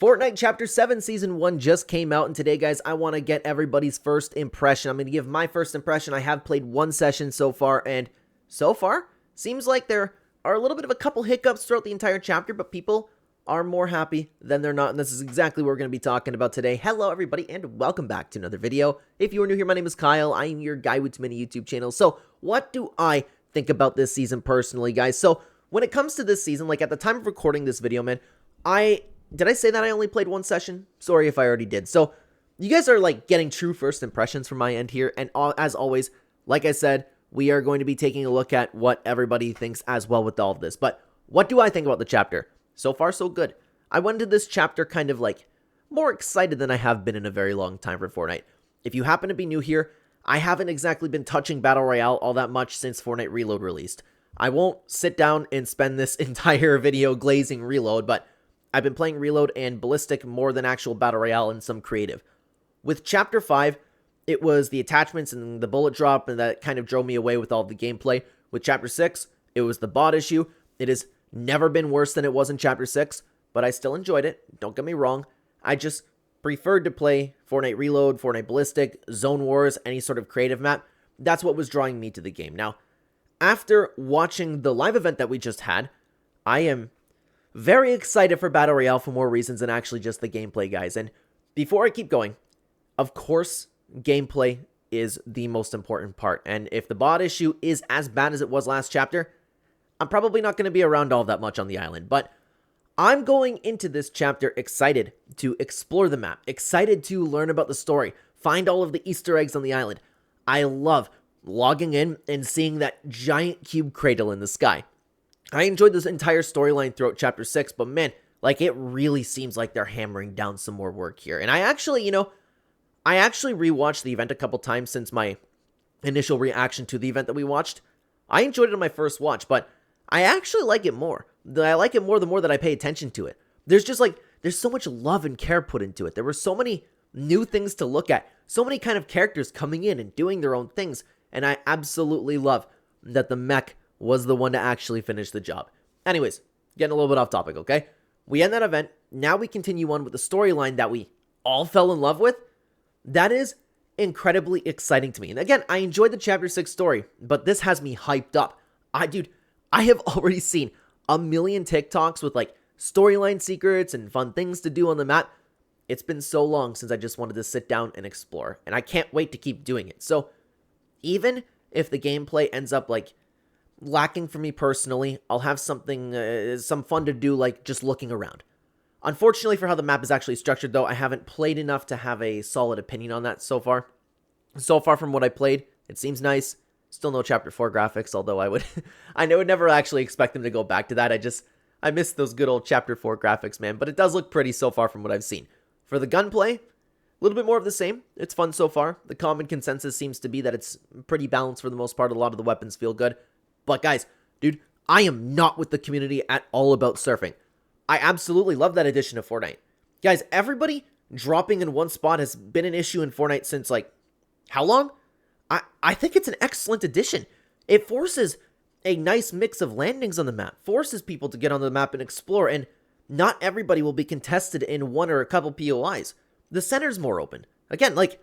Fortnite Chapter 7 Season 1 just came out, and today, guys, I want to get everybody's first impression. I'm going to give my first impression. I have played one session so far, and so far, seems like there are a little bit of a couple hiccups throughout the entire chapter, but people are more happy than they're not, and this is exactly what we're going to be talking about today. Hello, everybody, and welcome back to another video. If you are new here, my name is Kyle. I am your guy with too many YouTube channels. So, what do I think about this season personally, guys? So, when it comes to this season, like at the time of recording this video, man, Did I say that I only played one session? Sorry if I already did. So, you guys are like getting true first impressions from my end here. And as always, like I said, we are going to be taking a look at what everybody thinks as well with all of this. But what do I think about the chapter? So far, so good. I went into this chapter kind of like more excited than I have been in a very long time for Fortnite. If you happen to be new here, I haven't exactly been touching Battle Royale all that much since Fortnite Reload released. I won't sit down and spend this entire video glazing Reload, but I've been playing Reload and Ballistic more than actual Battle Royale and some creative. With Chapter 5, it was the attachments and the bullet drop, and that kind of drove me away with all the gameplay. With Chapter 6, it was the bot issue. It has never been worse than it was in Chapter 6, but I still enjoyed it. Don't get me wrong. I just preferred to play Fortnite Reload, Fortnite Ballistic, Zone Wars, any sort of creative map. That's what was drawing me to the game. Now, after watching the live event that we just had, I am very excited for Battle Royale for more reasons than actually just the gameplay, guys. And before I keep going, of course, gameplay is the most important part. And if the bot issue is as bad as it was last chapter, I'm probably not going to be around all that much on the island. But I'm going into this chapter excited to explore the map, excited to learn about the story, find all of the Easter eggs on the island. I love logging in and seeing that giant cube cradle in the sky. I enjoyed this entire storyline throughout Chapter 6, but man, like it really seems like they're hammering down some more work here. And I actually rewatched the event a couple times since my initial reaction to the event that we watched. I enjoyed it on my first watch, but I actually like it more. I like it more the more that I pay attention to it. There's so much love and care put into it. There were so many new things to look at, so many kind of characters coming in and doing their own things, and I absolutely love that the mech was the one to actually finish the job. Anyways, getting a little bit off topic, okay? We end that event. Now we continue on with the storyline that we all fell in love with. That is incredibly exciting to me. And again, I enjoyed the Chapter 6 story, but this has me hyped up. I have already seen a million TikToks with like storyline secrets and fun things to do on the map. It's been so long since I just wanted to sit down and explore, and I can't wait to keep doing it. So even if the gameplay ends up like lacking for me personally, I'll have something, some fun to do, like just looking around. Unfortunately for how the map is actually structured, though, I haven't played enough to have a solid opinion on that so far. So far from what I played, it seems nice. Still no Chapter 4 graphics, although I would never actually expect them to go back to that. I miss those good old Chapter 4 graphics, man, but it does look pretty so far from what I've seen. For the gunplay, a little bit more of the same. It's fun so far. The common consensus seems to be that it's pretty balanced for the most part. A lot of the weapons feel good. But guys, dude, I am not with the community at all about surfing. I absolutely love that addition to Fortnite. Guys, everybody dropping in one spot has been an issue in Fortnite since like, how long? I think it's an excellent addition. It forces a nice mix of landings on the map, forces people to get on the map and explore, and not everybody will be contested in one or a couple POIs. The center's more open. Again, like,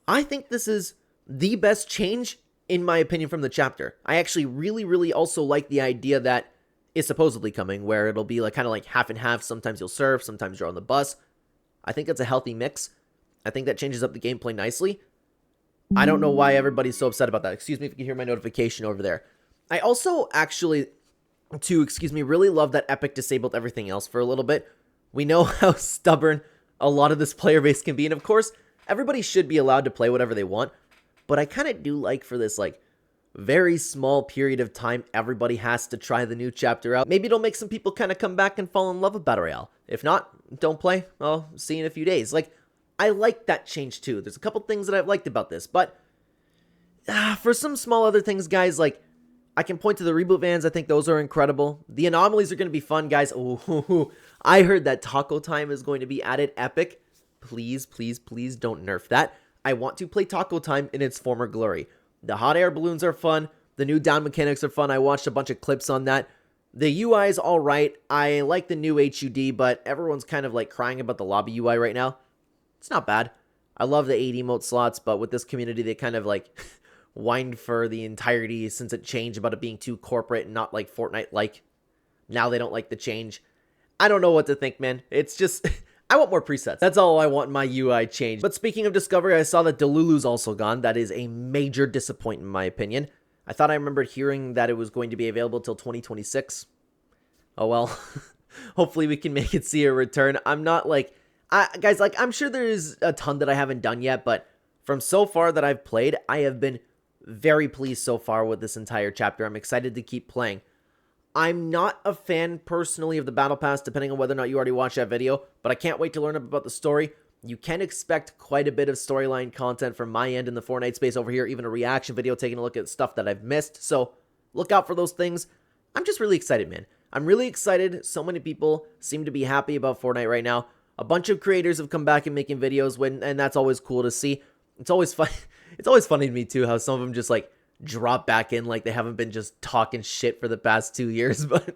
I think this is the best change in my opinion from the chapter. I actually really also like the idea that is supposedly coming, where it'll be like kind of like half and half. Sometimes you'll surf, sometimes you're on the bus. I think it's a healthy mix. I think that changes up the gameplay nicely. I don't know why everybody's so upset about that. Excuse me if you can hear my notification over there. I also actually, really love that Epic disabled everything else for a little bit. We know how stubborn a lot of this player base can be, and of course, everybody should be allowed to play whatever they want. But I kind of do like for this, like, very small period of time, everybody has to try the new chapter out. Maybe it'll make some people kind of come back and fall in love with Battle Royale. If not, don't play. I'll see you in a few days. Like, I like that change too. There's a couple things that I've liked about this. But for some small other things, guys, like, I can point to the reboot vans. I think those are incredible. The anomalies are going to be fun, guys. Oh, I heard that taco time is going to be added. Epic. Please don't nerf that. I want to play Taco Time in its former glory. The hot air balloons are fun. The new down mechanics are fun. I watched a bunch of clips on that. The UI is alright. I like the new HUD, but everyone's kind of like crying about the lobby UI right now. It's not bad. I love the 8 emote slots, but with this community, they kind of like whined for the entirety since it changed about it being too corporate and not like Fortnite-like. Now they don't like the change. I don't know what to think, man. It's just, I want more presets. That's all I want in my UI change. But speaking of Discovery, I saw that Delulu's also gone. That is a major disappointment in my opinion. I thought I remembered hearing that it was going to be available till 2026. Oh well. Hopefully we can make it see a return. I'm not like, guys, like I'm sure there's a ton that I haven't done yet, but from so far that I've played, I have been very pleased so far with this entire chapter. I'm excited to keep playing. I'm not a fan personally of the Battle Pass, depending on whether or not you already watched that video, but I can't wait to learn about the story. You can expect quite a bit of storyline content from my end in the Fortnite space over here, even a reaction video taking a look at stuff that I've missed, so look out for those things. I'm just really excited, man. I'm really excited. So many people seem to be happy about Fortnite right now. A bunch of creators have come back and making videos, and that's always cool to see. It's always fun. It's always funny to me too how some of them just like drop back in like they haven't been just talking shit for the past 2 years. But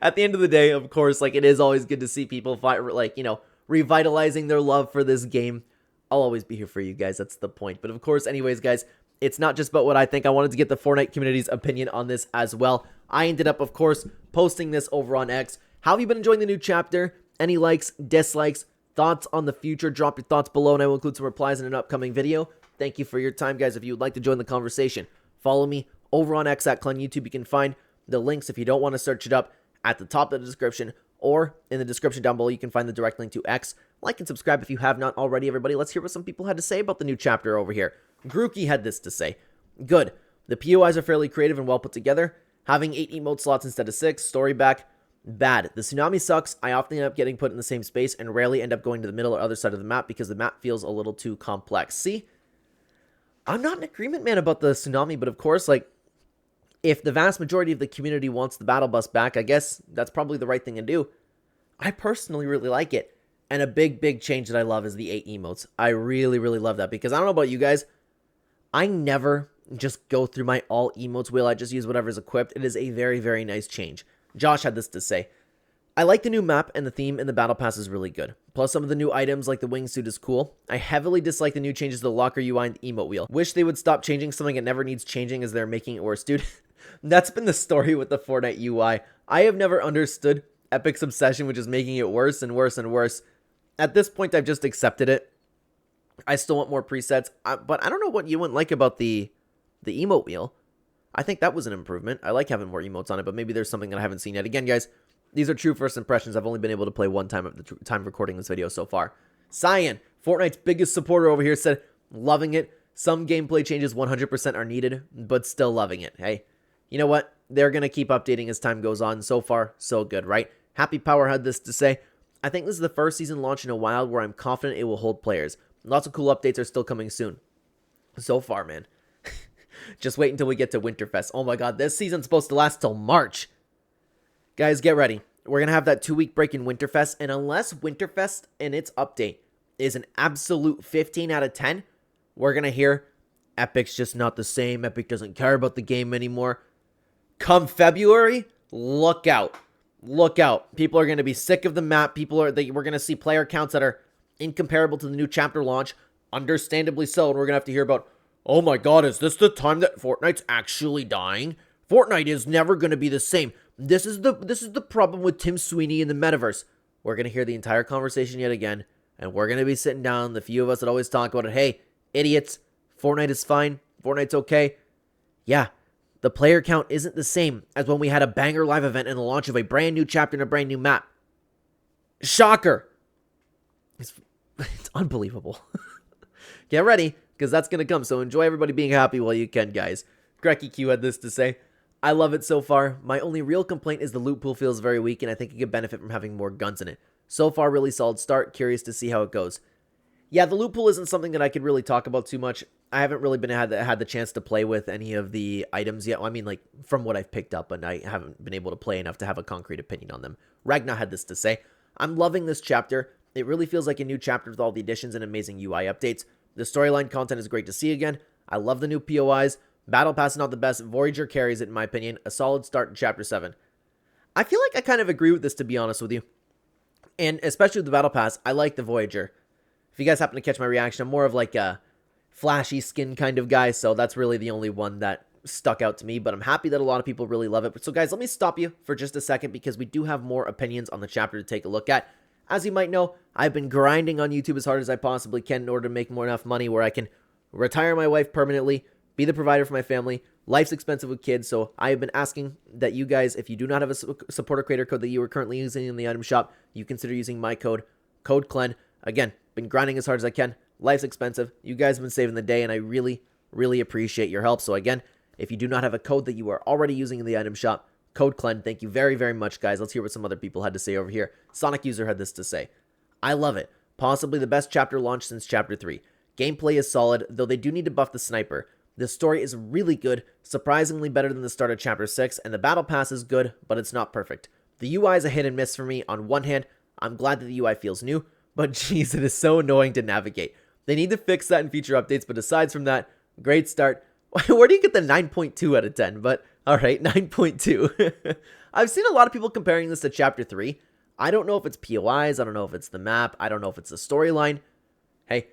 at the end of the day, of course, like it is always good to see people fight, like, you know, revitalizing their love for this game. I'll always be here for you guys. That's the point. But of course, anyways, guys, it's not just about what I think. I wanted to get the Fortnite community's opinion on this as well. I ended up, of course, posting this over on X. How have you been enjoying the new chapter? Any likes, dislikes, thoughts on the future? Drop your thoughts below and I will include some replies in an upcoming video. Thank you for your time, guys. If you would like to join the conversation, follow me over on X at Clen YouTube. You can find the links, if you don't want to search it up, at the top of the description or in the description down below. You can find the direct link to X. Like and subscribe if you have not already, everybody. Let's hear what some people had to say about the new chapter over here. Grookey had this to say. Good. The POIs are fairly creative and well put together. Having 8 emote slots instead of 6. Story back. Bad. The tsunami sucks. I often end up getting put in the same space and rarely end up going to the middle or other side of the map because the map feels a little too complex. See? I'm not in agreement, man, about the tsunami, but of course, like, if the vast majority of the community wants the battle bus back, I guess that's probably the right thing to do. I personally really like it. And a big change that I love is the 8 emotes. I really love that because I don't know about you guys. I never just go through my all emotes wheel. I just use whatever's equipped. It is a very nice change. Josh had this to say. I like the new map and the theme in the battle pass is really good. Plus some of the new items like the wingsuit is cool. I heavily dislike the new changes to the locker UI and the emote wheel. Wish they would stop changing something that never needs changing as they're making it worse, dude. That's been the story with the Fortnite UI. I have never understood Epic's obsession with just making it worse and worse and worse. At this point, I've just accepted it. I still want more presets, but I don't know what you wouldn't like about the emote wheel. I think that was an improvement. I like having more emotes on it, but maybe there's something that I haven't seen yet. Again, guys, these are true first impressions. I've only been able to play one time at the time of recording this video so far. Cyan, Fortnite's biggest supporter over here, said, loving it. Some gameplay changes 100% are needed, but still loving it. Hey, you know what? They're going to keep updating as time goes on. So far, so good, right? Happy Power had this to say. I think this is the first season launch in a while where I'm confident it will hold players. Lots of cool updates are still coming soon. So far, man. Just wait until we get to Winterfest. Oh my god, this season's supposed to last till March. Guys, get ready. We're going to have that 2-week break in Winterfest, and unless Winterfest and its update is an absolute 15 out of 10, we're going to hear Epic's just not the same. Epic doesn't care about the game anymore. Come February, look out. Look out. People are going to be sick of the map. We're going to see player counts that are incomparable to the new chapter launch. Understandably so, and we're going to have to hear about, oh my god, is this the time that Fortnite's actually dying? Fortnite is never going to be the same. This is the problem with Tim Sweeney in the metaverse. We're going to hear the entire conversation yet again, and we're going to be sitting down, the few of us that always talk about it, hey, idiots, Fortnite is fine, Fortnite's okay. Yeah, the player count isn't the same as when we had a banger live event and the launch of a brand new chapter and a brand new map. Shocker. It's unbelievable. Get ready, because that's going to come, so enjoy everybody being happy while you can, guys. Grecky Q had this to say. I love it so far. My only real complaint is the loot pool feels very weak, and I think it could benefit from having more guns in it. So far, really solid start. Curious to see how it goes. Yeah, the loot pool isn't something that I could really talk about too much. I haven't really had the chance to play with any of the items yet. Well, I mean, like, from what I've picked up, and I haven't been able to play enough to have a concrete opinion on them. Ragnar had this to say. I'm loving this chapter. It really feels like a new chapter with all the additions and amazing UI updates. The storyline content is great to see again. I love the new POIs. Battle Pass is not the best. Voyager carries it, in my opinion. A solid start in Chapter 7. I feel like I kind of agree with this, to be honest with you. And especially with the Battle Pass, I like the Voyager. If you guys happen to catch my reaction, I'm more of like a flashy skin kind of guy, so that's really the only one that stuck out to me, but I'm happy that a lot of people really love it. So guys, let me stop you for just a second because we do have more opinions on the chapter to take a look at. As you might know, I've been grinding on YouTube as hard as I possibly can in order to make more enough money where I can retire my wife permanently, be the provider for my family. Life's expensive with kids, so I have been asking that you guys, if you do not have a supporter creator code that you are currently using in the item shop, you consider using my code Clen. Again, been grinding as hard as I can. Life's expensive. You guys have been saving the day, and I really, really appreciate your help. So again, if you do not have a code that you are already using in the item shop, code Clen. Thank you very, very much, guys. Let's hear what some other people had to say over here. Sonic User had this to say. I love it. Possibly the best chapter launch since Chapter 3. Gameplay is solid, though they do need to buff the sniper. The story is really good, surprisingly better than the start of Chapter 6, and the Battle Pass is good, but it's not perfect. The UI is a hit and miss for me. On one hand, I'm glad that the UI feels new, but jeez, it is so annoying to navigate. They need to fix that in future updates, but aside from that, great start. Where do you get the 9.2 out of 10? But, alright, 9.2. I've seen a lot of people comparing this to Chapter 3. I don't know if it's POIs, I don't know if it's the map, I don't know if it's the storyline. Hey,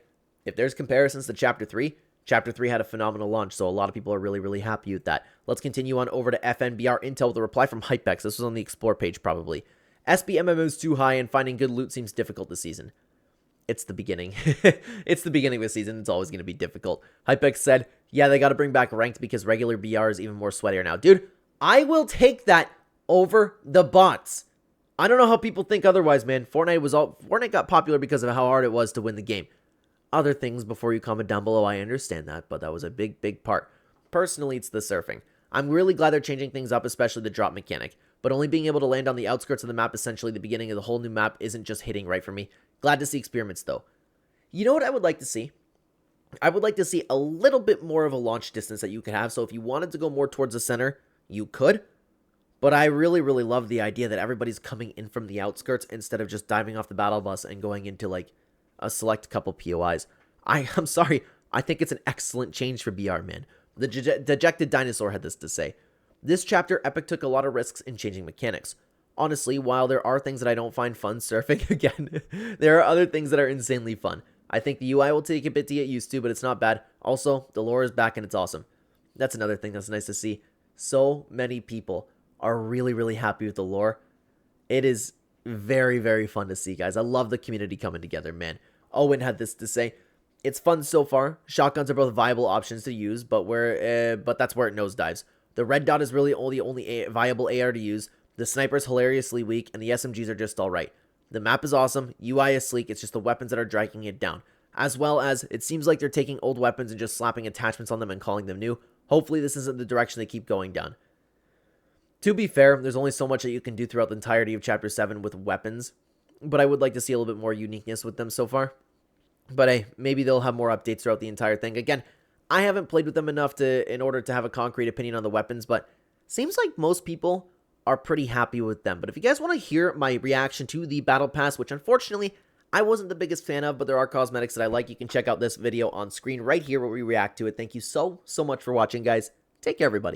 if there's comparisons to Chapter 3, Chapter 3 had a phenomenal launch, so a lot of people are really, really happy with that. Let's continue on over to FNBR Intel with a reply from Hypex. This was on the Explore page, probably. SBMMO is too high, and finding good loot seems difficult this season. It's the beginning. It's the beginning of the season. It's always going to be difficult. Hypex said, yeah, they got to bring back ranked because regular BR is even more sweatier now. Dude, I will take that over the bots. I don't know how people think otherwise, man. Fortnite got popular because of how hard it was to win the game. Other things before you comment down below, I understand that, but that was a big, big part. Personally, it's the surfing. I'm really glad they're changing things up, especially the drop mechanic, but only being able to land on the outskirts of the map, essentially the beginning of the whole new map, isn't just hitting right for me. Glad to see experiments, though. You know what I would like to see? I would like to see a little bit more of a launch distance that you could have, so if you wanted to go more towards the center, you could, but I really, really love the idea that everybody's coming in from the outskirts instead of just diving off the battle bus and going into, like, a select couple POIs. I'm sorry, I think it's an excellent change for BR, man. The Dejected Dinosaur had this to say. This chapter, Epic took a lot of risks in changing mechanics. Honestly, while there are things that I don't find fun surfing, again, there are other things that are insanely fun. I think the UI will take a bit to get used to, but it's not bad. Also, the lore is back and it's awesome. That's another thing that's nice to see. So many people are really, really happy with the lore. It is very, very fun to see, guys. I love the community coming together, man. Owen had this to say. It's fun so far. Shotguns are both viable options to use, but that's where it nosedives. The red dot is really the only viable AR to use. The sniper is hilariously weak, and the SMGs are just alright. The map is awesome. UI is sleek. It's just the weapons that are dragging it down. As well as, it seems like they're taking old weapons and just slapping attachments on them and calling them new. Hopefully this isn't the direction they keep going down. To be fair, there's only so much that you can do throughout the entirety of Chapter 7 with weapons, but I would like to see a little bit more uniqueness with them so far. But hey, maybe they'll have more updates throughout the entire thing. Again, I haven't played with them enough in order to have a concrete opinion on the weapons, but seems like most people are pretty happy with them. But if you guys want to hear my reaction to the Battle Pass, which unfortunately I wasn't the biggest fan of, but there are cosmetics that I like, you can check out this video on screen right here where we react to it. Thank you so much for watching, guys. Take care, everybody.